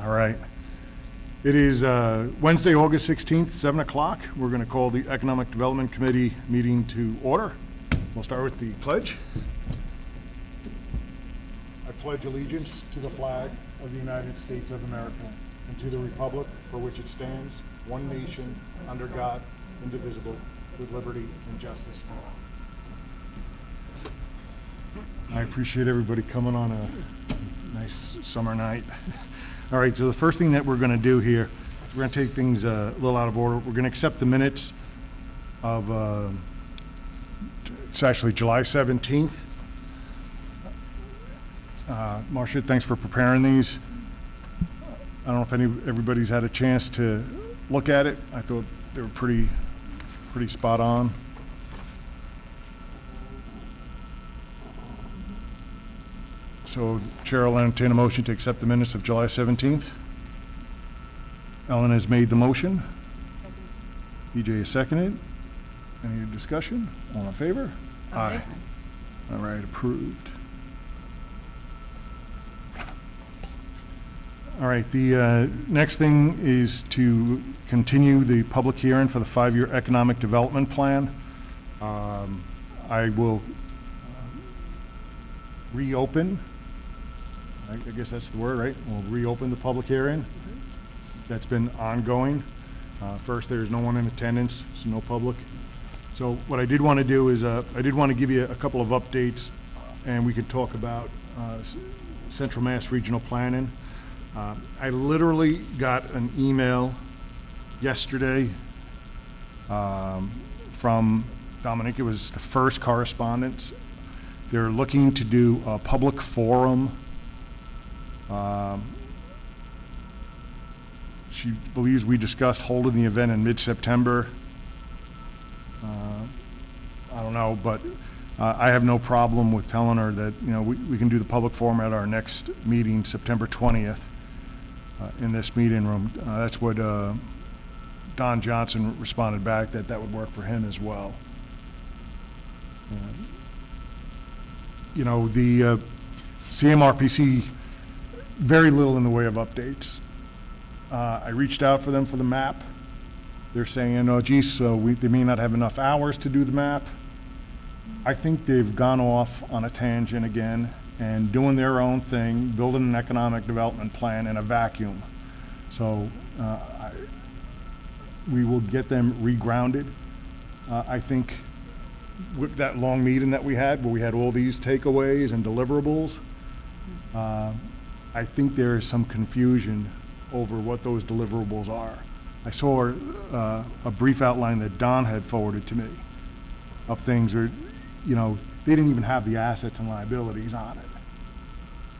All right. It is Wednesday, August 16th, 7 o'clock. We're going to call the Economic Development Committee meeting to order. We'll start with the pledge. I pledge allegiance to the flag of the United States of America and to the republic for which it stands, one nation, under God, indivisible, with liberty and justice for all. I appreciate everybody coming on a nice summer night. All right, so the first thing that we're going to do here, we're going to take things a little out of order. We're going to accept the minutes of, it's actually July 17th. Marcia, thanks for preparing these. I don't know if everybody's had a chance to look at it. I thought they were pretty spot on. So Chair will entertain a motion to accept the minutes of July 17th. Ellen has made the motion. EJ has seconded. Any discussion? All in favor? Aye. All right, approved. All right, the next thing is to continue the public hearing for the 5-year economic development plan. I will reopen. I guess that's the word, right? We'll reopen the public hearing. That's been ongoing. First, there's no one in attendance, so no public. So what I did want to do is I did want to give you a couple of updates, and we could talk about Central Mass Regional Planning. I literally got an email yesterday from Dominic. It was the first correspondence. They're looking to do a public forum. She believes we discussed holding the event in mid-September. I don't know, but I have no problem with telling her that, you know, we can do the public forum at our next meeting, September 20th, in this meeting room. That's what Don Johnson responded back, that would work for him as well. You know, the CMRPC, very little in the way of updates. I reached out for them for the map. They're saying, oh, geez, so they may not have enough hours to do the map. I think they've gone off on a tangent again and doing their own thing, building an economic development plan in a vacuum. So we will get them regrounded. I think with that long meeting that we had, where we had all these takeaways and deliverables, I think there is some confusion over what those deliverables are. I saw a brief outline that Don had forwarded to me of things where, you know, they didn't even have the assets and liabilities on it.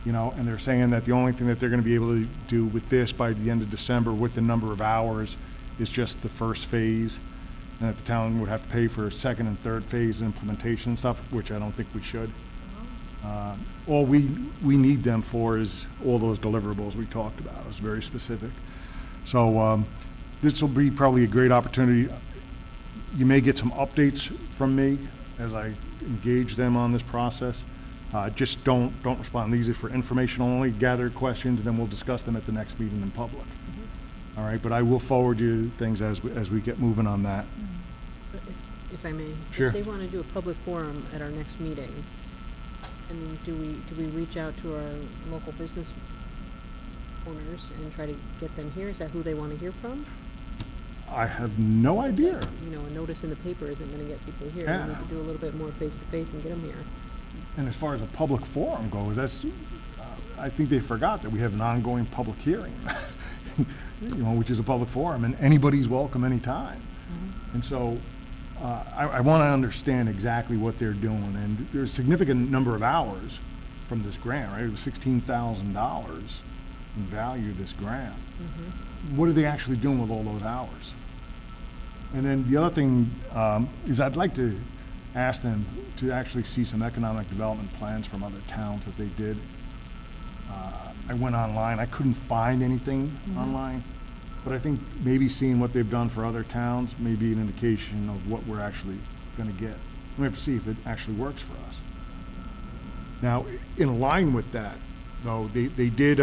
You know, and they're saying that the only thing that they're going to be able to do with this by the end of December with the number of hours is just the first phase, and that the town would have to pay for a second and third phase implementation and stuff, which I don't think we should. All we need them for is all those deliverables we talked about. It's very specific. So this will be probably a great opportunity. You may get some updates from me as I engage them on this process. Just don't respond. These are for informational only. Gather questions, and then we'll discuss them at the next meeting in public. Mm-hmm. All right, but I will forward you things as we get moving on that. Mm-hmm. If I may, sure. If they want to do a public forum at our next meeting, and do we reach out to our local business owners and try to get them here? Is that who they want to hear from? I have no idea. Like, you know, a notice in the paper isn't going to get people here. Yeah. We need to do a little bit more face-to-face and get them here. And as far as a public forum goes, that's I think they forgot that we have an ongoing public hearing, you know, which is a public forum, and anybody's welcome anytime. Mm-hmm. And so I want to understand exactly what they're doing, and there's a significant number of hours from this grant, right? It was $16,000 in value, this grant. Mm-hmm. What are they actually doing with all those hours? And then the other thing is I'd like to ask them to actually see some economic development plans from other towns that they did. I went online, I couldn't find anything online, but I think maybe seeing what they've done for other towns may be an indication of what we're actually going to get. We have to see if it actually works for us. Now, in line with that, though. They did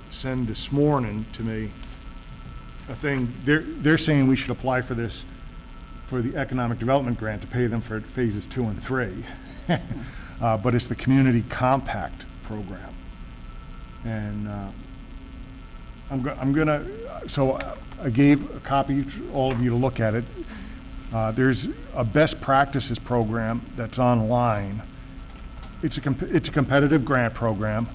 send this morning to me a thing. They're saying we should apply for this, for the economic development grant to pay them for phases 2 and 3. But it's the community compact program. And I'm gonna, so I gave a copy to all of you to look at it. There's a best practices program that's online. It's a competitive grant program.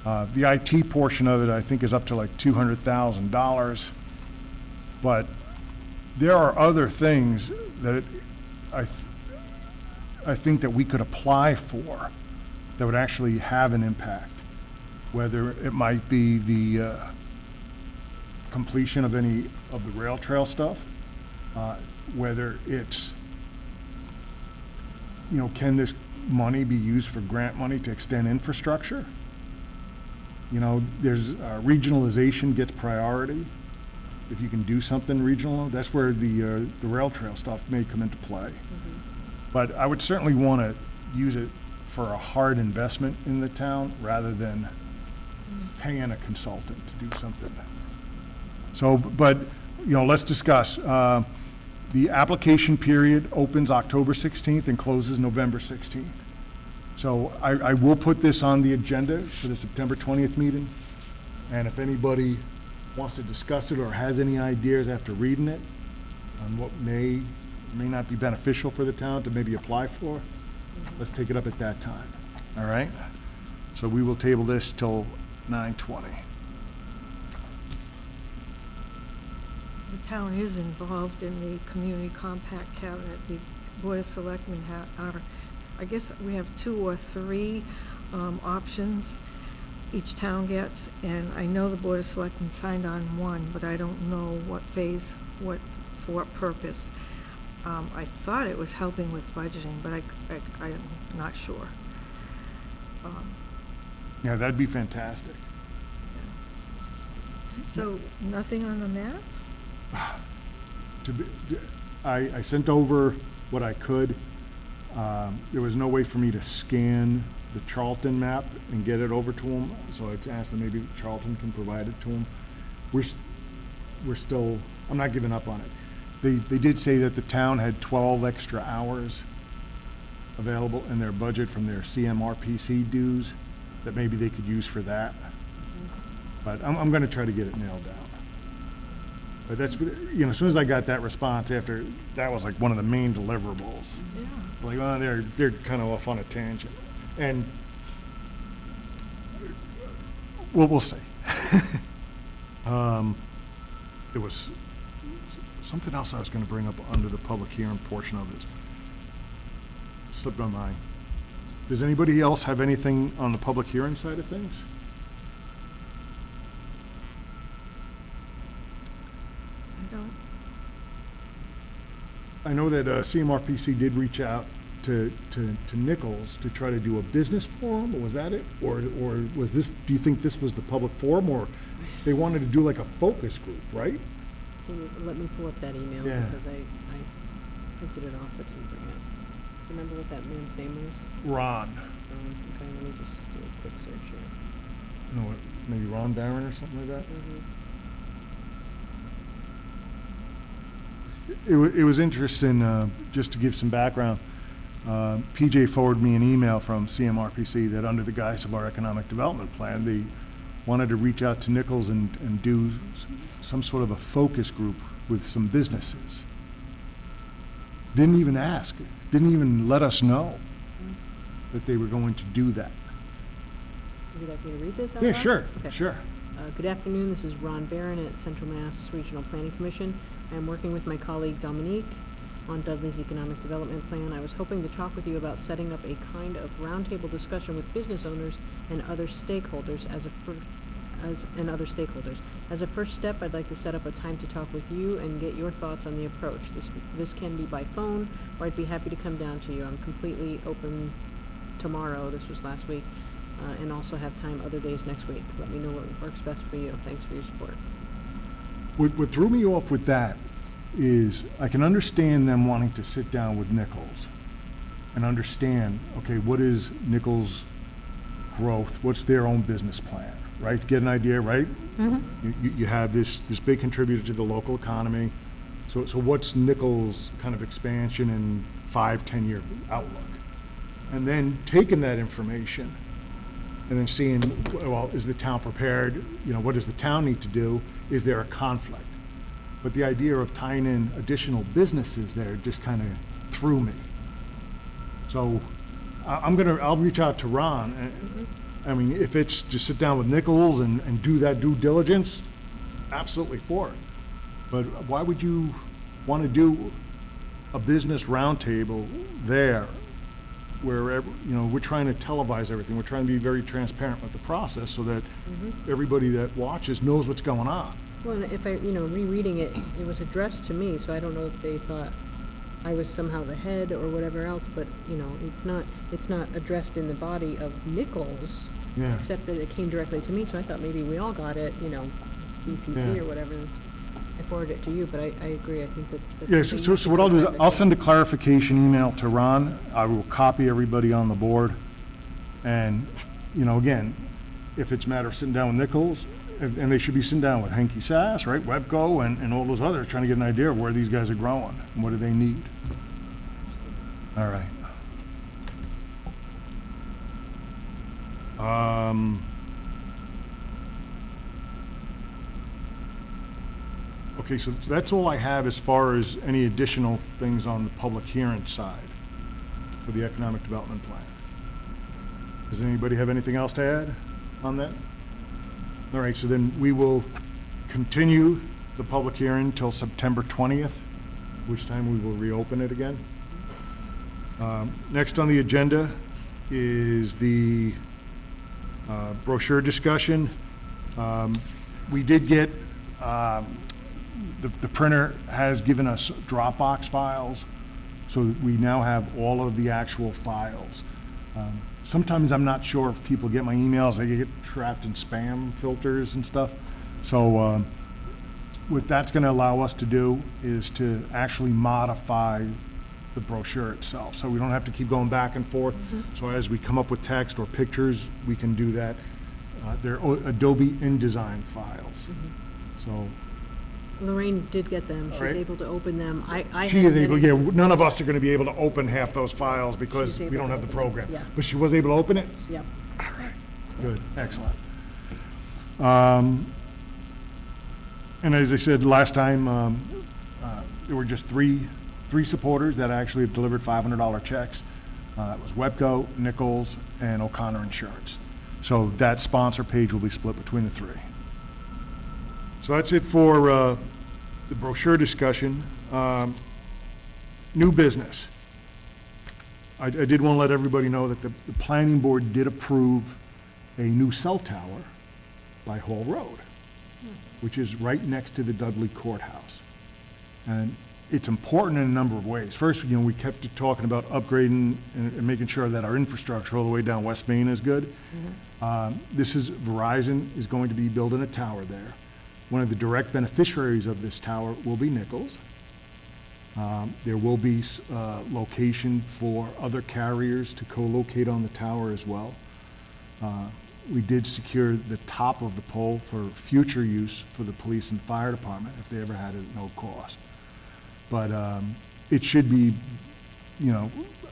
The IT portion of it, I think, is up to like $200,000. But there are other things that I think that we could apply for that would actually have an impact. Whether it might be the completion of any of the rail trail stuff, whether it's, can this money be used for grant money to extend infrastructure? There's regionalization gets priority. If you can do something regional, that's where the rail trail stuff may come into play. Mm-hmm. But I would certainly want to use it for a hard investment in the town rather than paying a consultant to do something. So, but, let's discuss. The application period opens October 16th and closes November 16th. So I will put this on the agenda for the September 20th meeting. And if anybody wants to discuss it or has any ideas after reading it on what may not be beneficial for the town to maybe apply for, let's take it up at that time. All right? So we will table this till 9:20. The town is involved in the community compact cabinet. The Board of Selectmen are, I guess we have 2 or 3 options each town gets, and I know the Board of Selectmen signed on one, but I don't know what phase, for what purpose. I thought it was helping with budgeting, but I'm not sure. Yeah, that'd be fantastic. So nothing on the map? I sent over what I could. There was no way for me to scan the Charlton map and get it over to them, so I asked them maybe Charlton can provide it to them. We're still, I'm not giving up on it. They did say that the town had 12 extra hours available in their budget from their CMRPC dues that maybe they could use for that. But I'm going to try to get it nailed down. But that's, as soon as I got that response after, that was like one of the main deliverables. Yeah. Like, oh, they're kind of off on a tangent. And we'll see. There was something else I was going to bring up under the public hearing portion of this. Slipped my mind. Does anybody else have anything on the public hearing side of things? I don't. I know that CMRPC did reach out to Nichols to try to do a business forum, or was that it? Or was this, do you think this was the public forum, or they wanted to do like a focus group, right? Let me pull up that email, Yeah. because I printed it off but didn't bring it. Do you remember what that man's name was? Ron. Okay, let me just do a quick search here. You know what, maybe Ron Barron or something like that? It was interesting, just to give some background. PJ forwarded me an email from CMRPC that under the guise of our economic development plan, they wanted to reach out to Nichols and do some sort of a focus group with some businesses. Didn't even ask, didn't even let us know that they were going to do that. Would you like me to read this out Yeah, loud? sure, Okay. sure. Good afternoon, this is Ron Barron at Central Mass Regional Planning Commission. I am working with my colleague Dominique on Dudley's Economic Development Plan. I was hoping to talk with you about setting up a kind of roundtable discussion with business owners and other stakeholders as a first step, I'd like to set up a time to talk with you and get your thoughts on the approach. This can be by phone, or I'd be happy to come down to you. I'm completely open tomorrow, this was last week, and also have time other days next week. Let me know what works best for you. Thanks for your support. What threw me off with that is I can understand them wanting to sit down with Nichols and understand, okay, what is Nichols' growth, what's their own business plan, right? Get an idea, right? You have this big contributor to the local economy. So what's Nichols' kind of expansion and 5-10 year outlook? And then taking that information and then seeing, well, is the town prepared? You know, what does the town need to do? Is there a conflict? But the idea of tying in additional businesses there just kind of threw me. So I'll reach out to Ron. I mean, if it's to sit down with Nichols and do that due diligence, absolutely for it. But why would you want to do a business roundtable there where, we're trying to televise everything. We're trying to be very transparent with the process so that everybody that watches knows what's going on. Well, and if I, rereading it, it was addressed to me, so I don't know if they thought I was somehow the head or whatever else, but, it's not addressed in the body of Nichols, Yeah. except that it came directly to me, so I thought maybe we all got it, BCC Yeah. or whatever. I forwarded it to you, but I agree, I think that. that's Yeah, something so you what I'll do is should I'll send a clarification email to Ron. I will copy everybody on the board. And, again, if it's a matter of sitting down with Nichols, and they should be sitting down with Henke Sass, right, Webco, and all those others, trying to get an idea of where these guys are growing and what do they need. All right. Okay, so that's all I have as far as any additional things on the public hearing side for the economic development plan. Does anybody have anything else to add on that? All right, so then we will continue the public hearing till September 20th, which time we will reopen it again. Next on the agenda is the brochure discussion. We did get, the printer has given us Dropbox files, so we now have all of the actual files. Sometimes I'm not sure if people get my emails, they get trapped in spam filters and stuff. So what that's gonna allow us to do is to actually modify the brochure itself, so we don't have to keep going back and forth. So as we come up with text or pictures, we can do that. They're Adobe InDesign files. So Lorraine did get them, she was Right. able to open them, I she had is able, them. yeah, none of us are gonna be able to open half those files because She's we able don't to have the open them, program. yeah. But she was able to open it? Yep. Good, excellent. And as I said last time, there were just three supporters that actually have delivered $500 checks. That was Webco, Nichols, and O'Connor Insurance. So that sponsor page will be split between the three. So that's it for the brochure discussion. New business. I did want to let everybody know that the planning board did approve a new cell tower by Hall Road, which is right next to the Dudley Courthouse. And it's important in a number of ways. First, we kept talking about upgrading and making sure that our infrastructure all the way down West Main is good. This is, Verizon is going to be building a tower there. One of the direct beneficiaries of this tower will be Nichols. There will be location for other carriers to co-locate on the tower as well. We did secure the top of the pole for future use for the police and fire department if they ever had it at no cost. But it should be,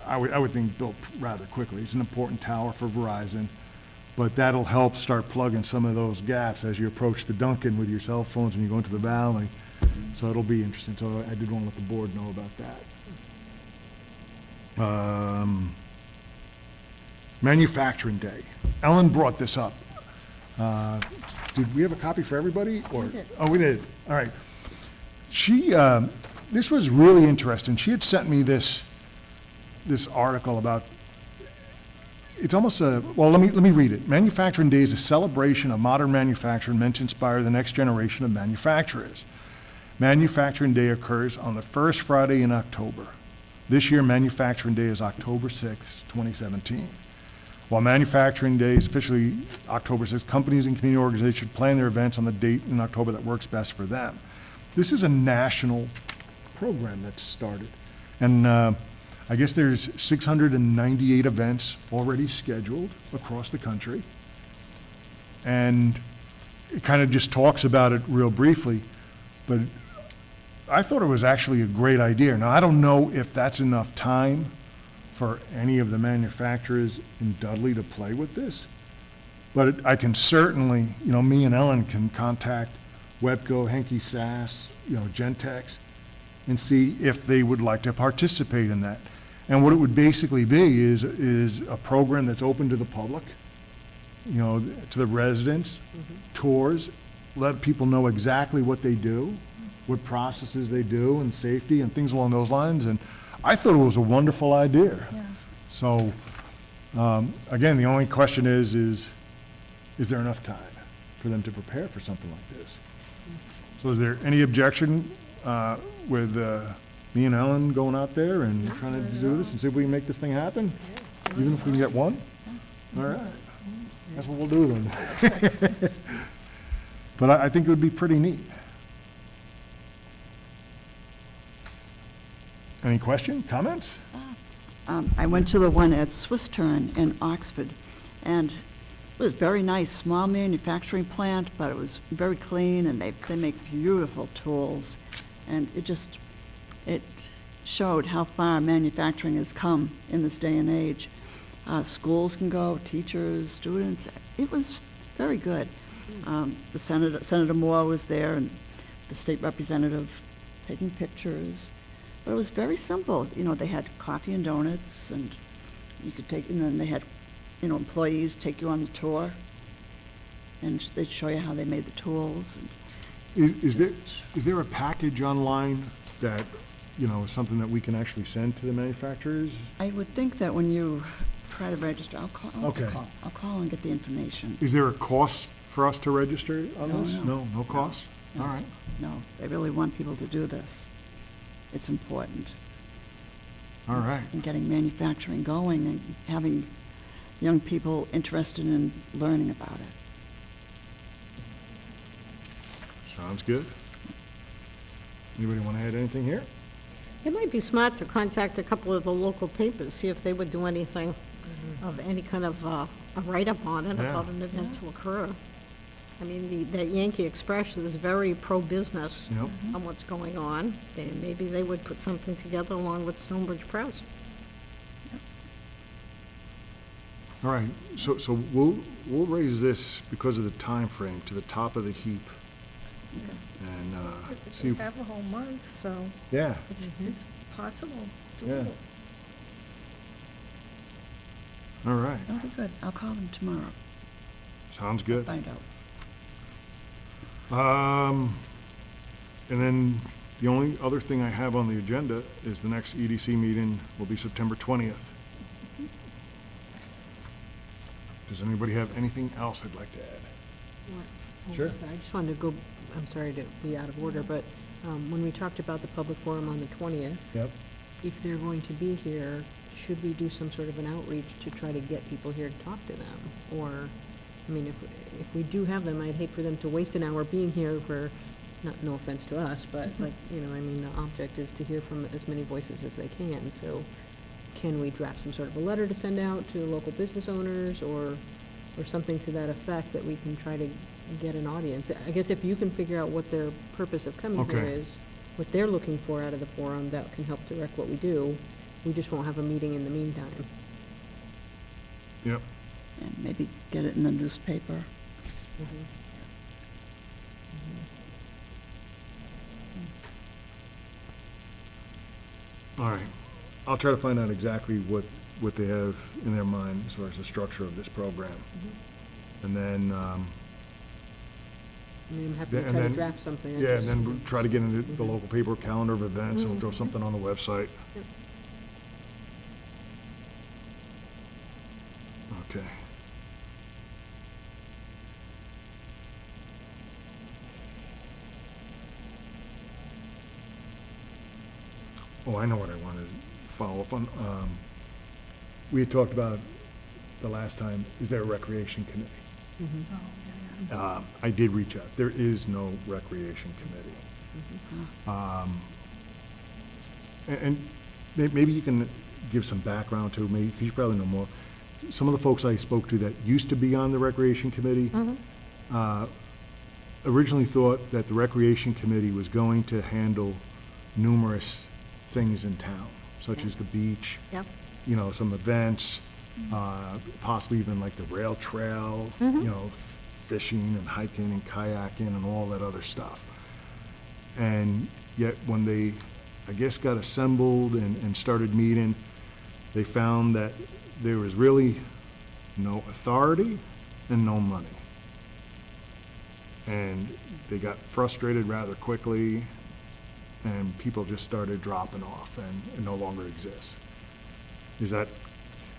I would think built rather quickly. It's an important tower for Verizon, but that'll help start plugging some of those gaps as you approach the Duncan with your cell phones and you go into the valley. So it'll be interesting. So I did want to let the board know about that. Manufacturing Day. Ellen brought this up. Did we have a copy for everybody? Or? We did. Oh, we did. All right. She, this was really interesting. She had sent me this article about, it's almost a, well, let me read it. Manufacturing Day is a celebration of modern manufacturing meant to inspire the next generation of manufacturers. Manufacturing Day occurs on the first Friday in October. This year, Manufacturing Day is October 6, 2017. While Manufacturing Day is officially October 6th, companies and community organizations should plan their events on the date in October that works best for them. This is a national program that's started. And I guess there's 698 events already scheduled across the country. And it kind of just talks about it real briefly, but I thought it was actually a great idea. Now, I don't know if that's enough time for any of the manufacturers in Dudley to play with this, but I can certainly, me and Ellen can contact Webco, Henke Sass, Gentex, and see if they would like to participate in that. And what it would basically be is a program that's open to the public, to the residents, tours, let people know exactly what they do, what processes they do, and safety, and things along those lines. And I thought it was a wonderful idea. Yeah. So, again, the only question is there enough time for them to prepare for something like this? So is there any objection with me and Ellen going out there and trying to do this and see if we can make this thing happen? Even if we can get one? All right. That's what we'll do then. But I think it would be pretty neat. Any question, comments? I went to the one at Swiss Turn in Oxford, and it was very nice, small manufacturing plant, but it was very clean, and they make beautiful tools. And it showed how far manufacturing has come in this day and age. Schools can go, teachers, students. It was very good. The Senator Moore was there, and the state representative taking pictures. But it was very simple. They had coffee and donuts, and you could take, and then they had, employees take you on the tour, and they'd show you how they made the tools. Is there a package online that, is something that we can actually send to the manufacturers? I would think that when you try to register, I'll Okay. call and get the information. Is there a cost for us to register on No, this? no. No cost? No. All right. No, they really want people to do this. It's important. All right. And getting manufacturing going and having young people interested in learning about it. Sounds good. Anybody want to add anything here? It might be smart to contact a couple of the local papers, see if they would do anything of any kind of a write-up on it Yeah. about an event to occur. I mean, that Yankee Express is very pro-business Yep. on what's going on, and maybe they would put something together along with Stonebridge Press. All right. So we'll raise this because of the time frame to the top of the heap. And see. We have a whole month, so Yeah. it's possible. Yeah. Doable. All right. That'll be good. I'll call them tomorrow, Sounds good. find out. And then the only other thing I have on the agenda is the next EDC meeting will be September 20th. Does anybody have anything else they'd like to add? Sure. I just wanted to go, I'm sorry to be out of order, but when we talked about the public forum on the 20th, Yep. if they're going to be here, should we do some sort of an outreach to try to get people here to talk to them? Or, I mean, if we do have them, I'd hate for them to waste an hour being here for, no offense to us, but like, the object is to hear from as many voices as they can. So can we draft some sort of a letter to send out to local business owners or something to that effect that we can try to get an audience? I guess if you can figure out what their purpose of coming here Okay. is, what they're looking for out of the forum, that can help direct what we do. We just won't have a meeting in the meantime. Yep. And maybe get it in the newspaper. All right. I'll try to find out exactly what they have in their mind as far as the structure of this program. And then, I mean, I'm happy Yeah, to and try to then- draft something. I yeah, just- and then we'll try to get into the local paper calendar of events, and we'll throw something on the website. Yep. Okay. Oh, I know what I wanted to follow up on. We had talked about the last time, is there a recreation committee? I did reach out. There is no recreation committee. And maybe you can give some background to, maybe, because you probably know more. Some of the folks I spoke to that used to be on the Recreation Committee originally thought that the Recreation Committee was going to handle numerous things in town, such as the beach, Yep. you know, some events, possibly even like the rail trail, you know, fishing and hiking and kayaking and all that other stuff. And yet when they, I guess, got assembled and started meeting, they found that there was really no authority and no money. And they got frustrated rather quickly, and people just started dropping off, and it no longer exists. Is that?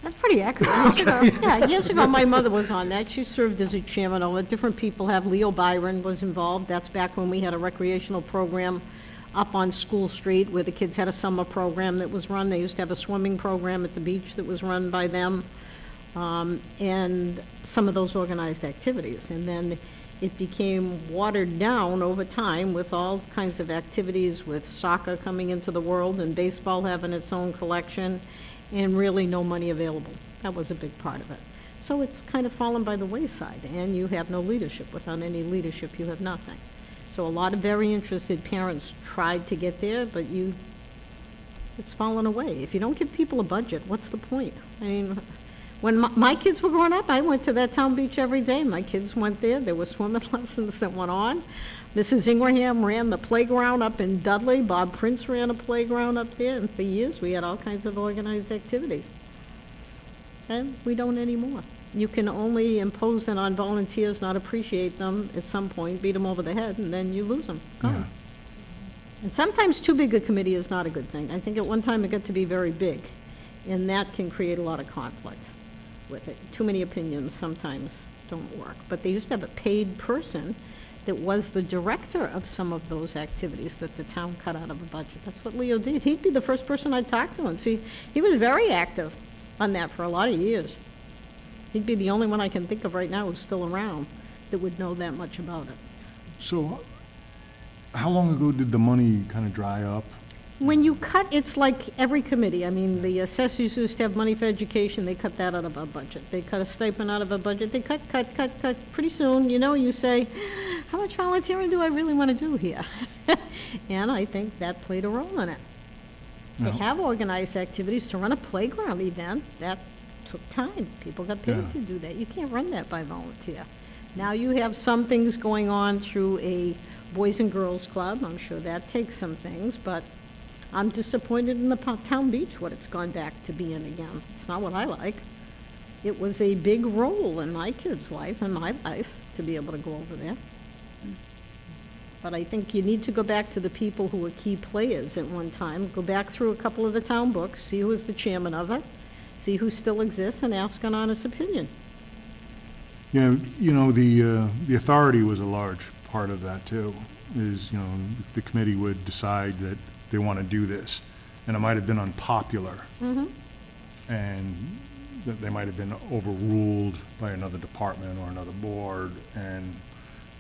That's pretty accurate. Years ago, yeah, years ago, my mother was on that. She served as a chairman of it. Different people have. Leo Byron was involved. That's back when we had a recreational program up on School Street where the kids had a summer program that was run. They used to have a swimming program at the beach that was run by them, and some of those organized activities. And then it became watered down over time with all kinds of activities, with soccer coming into the world and baseball having its own collection, and really no money available. That was a big part of it. So it's kind of fallen by the wayside, and you have no leadership. Without any leadership, you have nothing. So a lot of very interested parents tried to get there, but it's fallen away. If you don't give people a budget, what's the point? I mean, when my kids were growing up, I went to that town beach every day. My kids went there. There were swimming lessons that went on. Mrs. Ingraham ran the playground up in Dudley. Bob Prince ran a playground up there. And for years, we had all kinds of organized activities. And we don't anymore. You can only impose it on volunteers, not appreciate them at some point, beat them over the head, and then you lose them. Gone. Yeah. And sometimes too big a committee is not a good thing. I think at one time it got to be very big, and that can create a lot of conflict with it. Too many opinions sometimes don't work. But they used to have a paid person that was the director of some of those activities that the town cut out of the budget. That's what Leo did. He'd be the first person I'd talk to and see. He was very active on that for a lot of years. He'd be the only one I can think of right now who's still around that would know that much about it. So how long ago did the money kind of dry up? When you cut, it's like every committee. I mean, the assessors used to have money for education, they cut that out of our budget. They cut a stipend out of our budget, they cut. Pretty soon, you know, you say, how much volunteering do I really want to do here? And I think that played a role in it. To have organized activities, to run a playground event, that took time. People got paid to do that. You can't run that by volunteer. Now you have some things going on through a Boys and Girls Club. I'm sure that takes some things, but I'm disappointed in the town beach, what it's gone back to being again. It's not what I like. It was a big role in my kids' life and my life to be able to go over there. But I think you need to go back to the people who were key players at one time, go back through a couple of the town books, see who was the chairman of it, see who still exists, and ask an honest opinion. Yeah, you know, the authority was a large part of that too, is, you know, the committee would decide that they want to do this, and it might have been unpopular, and that they might have been overruled by another department or another board, and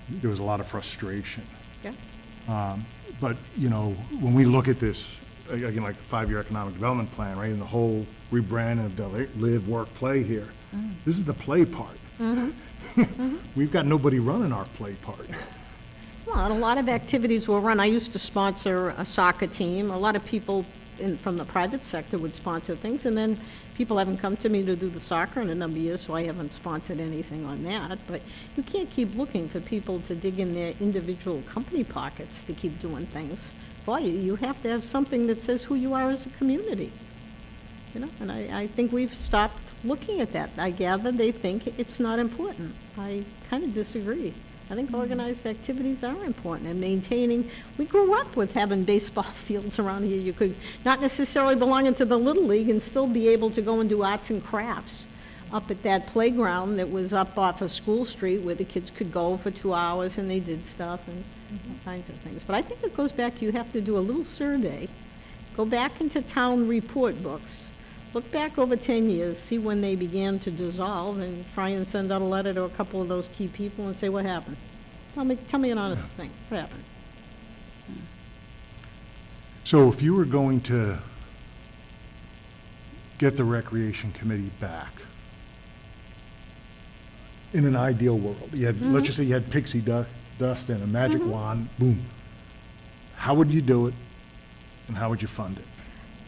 there was a lot of frustration. Yeah. But, you know, when we look at this, again, like the 5-year economic development plan, right, and the whole rebranding of Dudley, live, work, play here, this is the play part. We've got nobody running our play part. Well, and a lot of activities were run. I used to sponsor a soccer team. A lot of people from the private sector would sponsor things, and then people haven't come to me to do the soccer in a number of years, so I haven't sponsored anything on that. But you can't keep looking for people to dig in their individual company pockets to keep doing things for you. You have to have something that says who you are as a community. You know, and I think we've stopped looking at that. I gather they think it's not important. I kind of disagree. I think organized activities are important, and maintaining, we grew up with having baseball fields around here. You could not necessarily belong into the Little League and still be able to go and do arts and crafts up at that playground that was up off of School Street where the kids could go for 2 hours and they did stuff and all kinds of things. But I think it goes back, you have to do a little survey, go back into town report books, look back over 10 years, see when they began to dissolve, and try and send out a letter to a couple of those key people and say, what happened? Tell me an honest thing. What happened? So if you were going to get the recreation committee back. In an ideal world, you had, let's just say you had pixie dust and a magic wand, boom. How would you do it, and how would you fund it?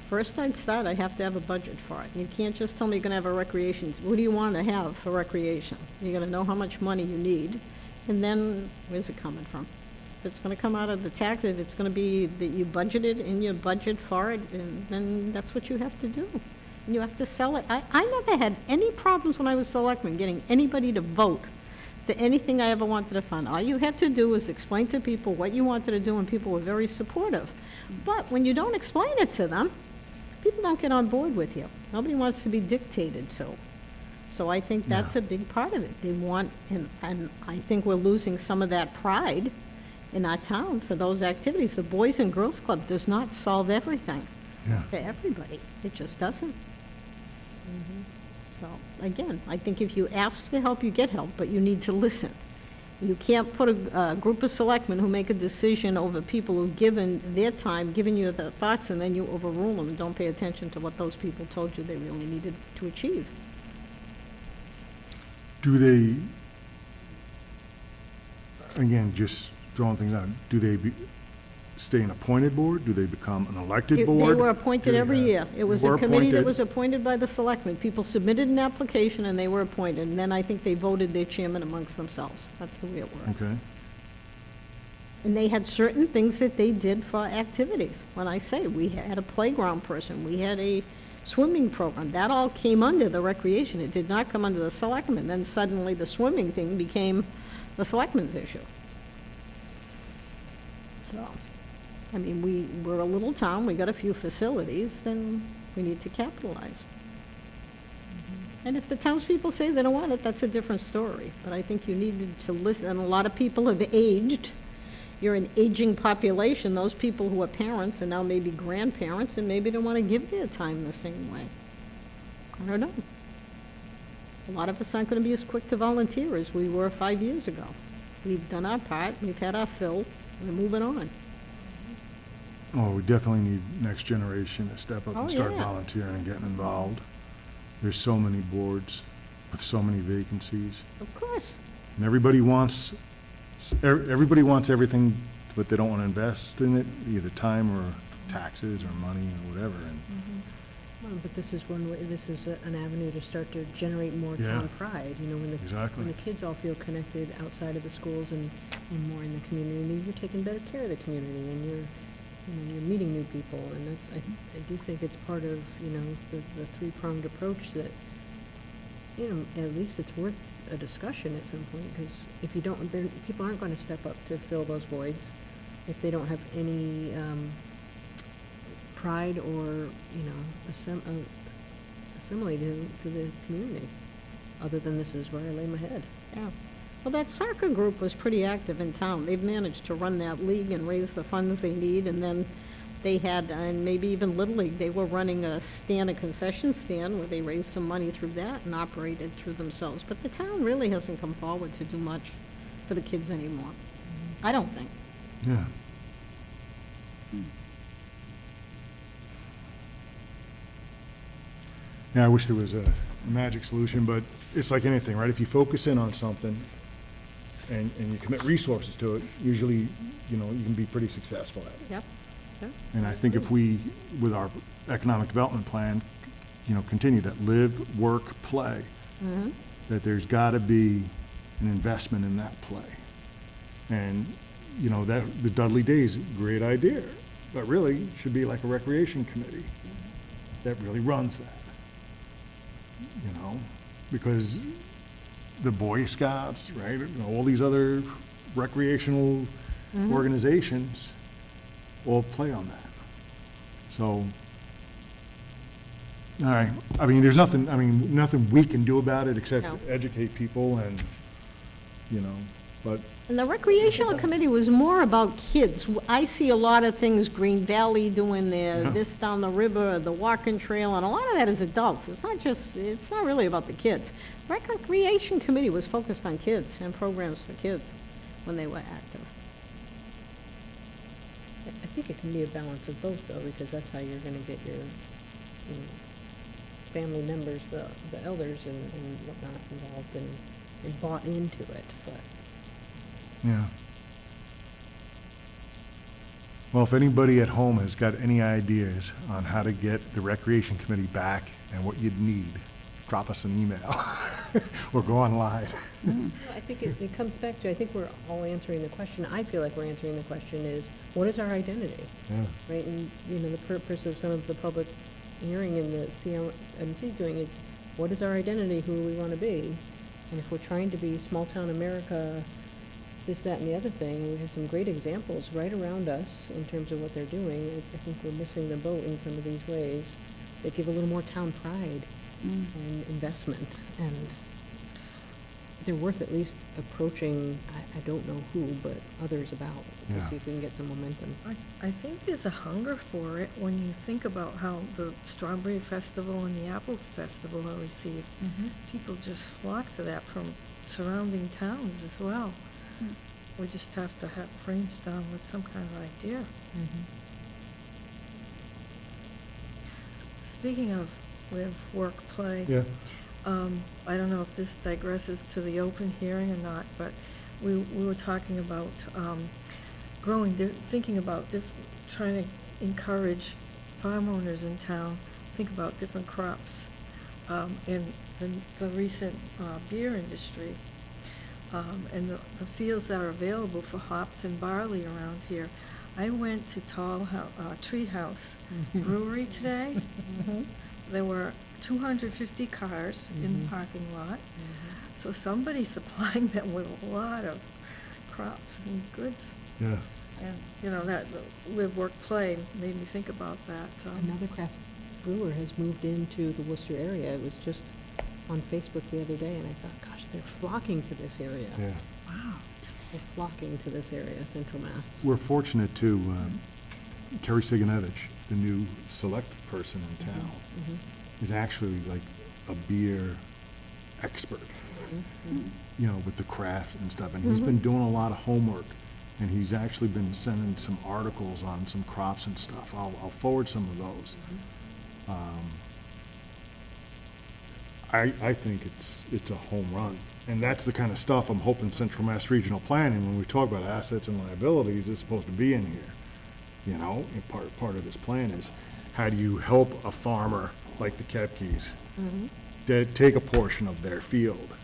First I'd start, I have to have a budget for it. You can't just tell me you're gonna have a recreation, what do you want to have for recreation? You gotta know how much money you need, and then where's it coming from? If it's gonna come out of the tax, if it's gonna be that you budgeted in your budget for it, and then that's what you have to do. And you have to sell it. I never had any problems when I was selectman getting anybody to vote for anything I ever wanted to fund. All you had to do was explain to people what you wanted to do, and people were very supportive. But when you don't explain it to them, people don't get on board with you. Nobody wants to be dictated to. So I think that's a big part of it. They want, and I think we're losing some of that pride in our town for those activities. The Boys and Girls Club does not solve everything for everybody. It just doesn't. So, again, I think if you ask for help, you get help, but you need to listen. You can't put a group of selectmen who make a decision over people who've given their time, given you the thoughts, and then you overrule them and don't pay attention to what those people told you they really needed to achieve. Do they, again, just throwing things out, do they stay an appointed board? Do they become an elected board? They were appointed every year. It was a Were committee that appointed. was appointed by the selectmen. People submitted an application and they were appointed, and then I think they voted their chairman amongst themselves. That's the way it worked. Okay, And they had certain things that they did for activities. When I say, we had a playground person, we had a swimming program, that all came under the recreation. It did not come under the selectmen. Then suddenly the swimming thing became the selectmen's issue. So, I mean, we're a little town, we got a few facilities, then we need to capitalize. And if the townspeople say they don't want it, that's a different story. But I think you needed to listen, and a lot of people have aged. You're an aging population. Those people who are parents and now maybe grandparents, and maybe don't want to give their time the same way. I don't know. A lot of us aren't going to be as quick to volunteer as we were 5 years ago. We've done our part, we've had our fill, we're moving on. oh, we definitely need next generation to step up Oh, and start yeah. volunteering and getting involved. There's so many boards with so many vacancies, Of course. and everybody wants everything, but they don't want to invest in it, either time or taxes or money or whatever, and Well, but this is one way, this is an avenue to start to generate more Yeah. town pride, you know, when exactly. the kids all feel connected outside of the schools and more in the community, and you're taking better care of the community, and you're meeting new people, and that's, I do think it's part of, you know, the three-pronged approach that, you know, at least it's worth a discussion at some point, because if you don't, then people aren't going to step up to fill those voids if they don't have any pride or, you know, assimilate to the community, other than this is where I lay my head. Yeah. Well, that soccer group was pretty active in town. They've managed to run that league and raise the funds they need, and then they had, and maybe even Little League, they were running a concession stand, where they raised some money through that and operated through themselves. But the town really hasn't come forward to do much for the kids anymore. I don't think. Yeah. Yeah, I wish there was a magic solution, but it's like anything, right? If you focus in on something and you commit resources to it, usually, you know, you can be pretty successful at it. Yep. Yep. And I think if we, with our economic development plan, you know, continue that live, work, play, that there's got to be an investment in that play. And, you know, that the Dudley Days, great idea, but really should be like a recreation committee that really runs that. You know, because the Boy Scouts, right, you know, all these other recreational organizations all play on that. So, all right, I mean, there's nothing we can do about it except No. educate people and, you know, but, And the recreational committee was more about kids. I see a lot of things, Green Valley doing their, Yeah. this down the river, the walking trail, and a lot of that is adults. It's not really about the kids. Recreation committee was focused on kids and programs for kids when they were active. I think it can be a balance of both, though, because that's how you're gonna get your, you know, family members, the elders and whatnot involved and bought into it, but. Yeah. Well, if anybody at home has got any ideas on how to get the Recreation Committee back and what you'd need, drop us an email or go online. I think it comes back to, I think we're all answering the question, I feel like we're answering the question is, what is our identity? Yeah. Right, and, the purpose of some of the public hearing and the CMC doing is, what is our identity, who we want to be? And if we're trying to be small-town America, this, that, and the other thing, we have some great examples right around us in terms of what they're doing. I think we're missing the boat in some of these ways that give a little more town pride and investment, and they're worth at least approaching, I don't know who, but others about, to Yeah. see if we can get some momentum. I think there's a hunger for it when you think about how the Strawberry Festival and the Apple Festival are received. People just flock to that from surrounding towns as well. We just have to brainstorm with some kind of idea. Speaking of live, work, play. Yeah. I don't know if this digresses to the open hearing or not, but we were talking about thinking about trying to encourage farm owners in town, think about different crops in the recent beer industry, and the fields that are available for hops and barley around here. I went to Tree House Brewery today. There were 250 cars in the parking lot. So somebody's supplying them with a lot of crops and goods. Yeah. And, that live, work, play made me think about that. Another craft brewer has moved into the Worcester area. It was just on Facebook the other day, and I thought, gosh, they're flocking to this area. Yeah. Wow. They're flocking to this area, Central Mass. We're fortunate too, Terry Siganevich, the new select person in town, is actually like a beer expert, with the craft and stuff. And he's been doing a lot of homework, and he's actually been sending some articles on some crops and stuff. I'll forward some of those. I think it's a home run. And that's the kind of stuff I'm hoping Central Mass Regional Planning, when we talk about assets and liabilities, is supposed to be in here. And part of this plan is, how do you help a farmer like the Kepkes that take a portion of their field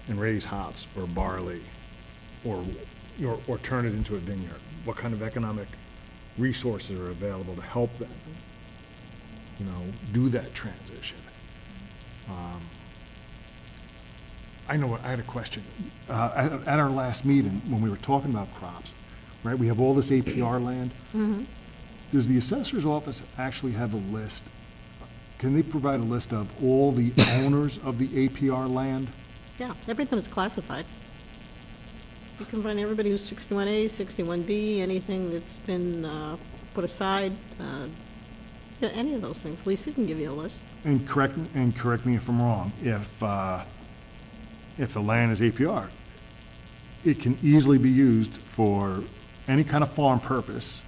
and raise hops or barley or turn it into a vineyard? What kind of economic resources are available to help them, do that transition? I know what, I had a question. At our last meeting, when we were talking about crops, right, we have all this APR land. Does the assessor's office actually have a list? Can they provide a list of all the owners of the APR land? Yeah, everything is classified. You can find everybody who's 61A, 61B, anything that's been put aside, any of those things. Lisa can give you a list. And correct me if I'm wrong. If the land is APR, it can easily be used for any kind of farm purpose,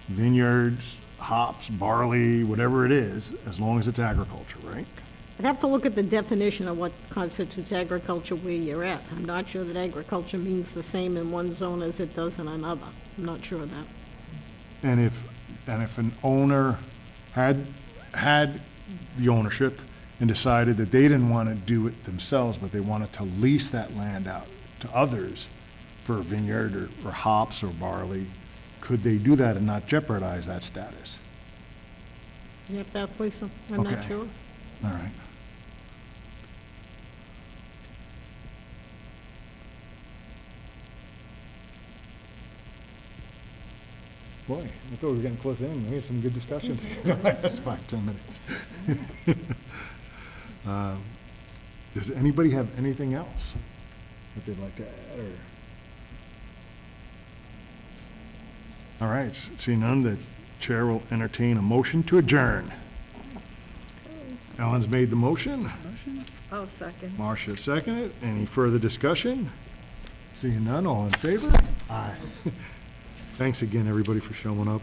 vineyards, hops, barley, whatever it is, as long as it's agriculture, right? I'd have to look at the definition of what constitutes agriculture where you're at. I'm not sure that agriculture means the same in one zone as it does in another. I'm not sure of that. And if an owner had the ownership and decided that they didn't want to do it themselves, but they wanted to lease that land out to others for a vineyard or hops or barley, could they do that and not jeopardize that status? You have to ask Lisa. I'm not Okay. sure. All right. Boy, I thought we were getting close in. We had some good discussions. That's fine, 10 minutes. Does anybody have anything else that they'd like to add? All right, seeing none, the chair will entertain a motion to adjourn. Ellen's made the motion. I'll second. Marcia seconded. Any further discussion? Seeing none, all in favor? Aye. Thanks again, everybody, for showing up.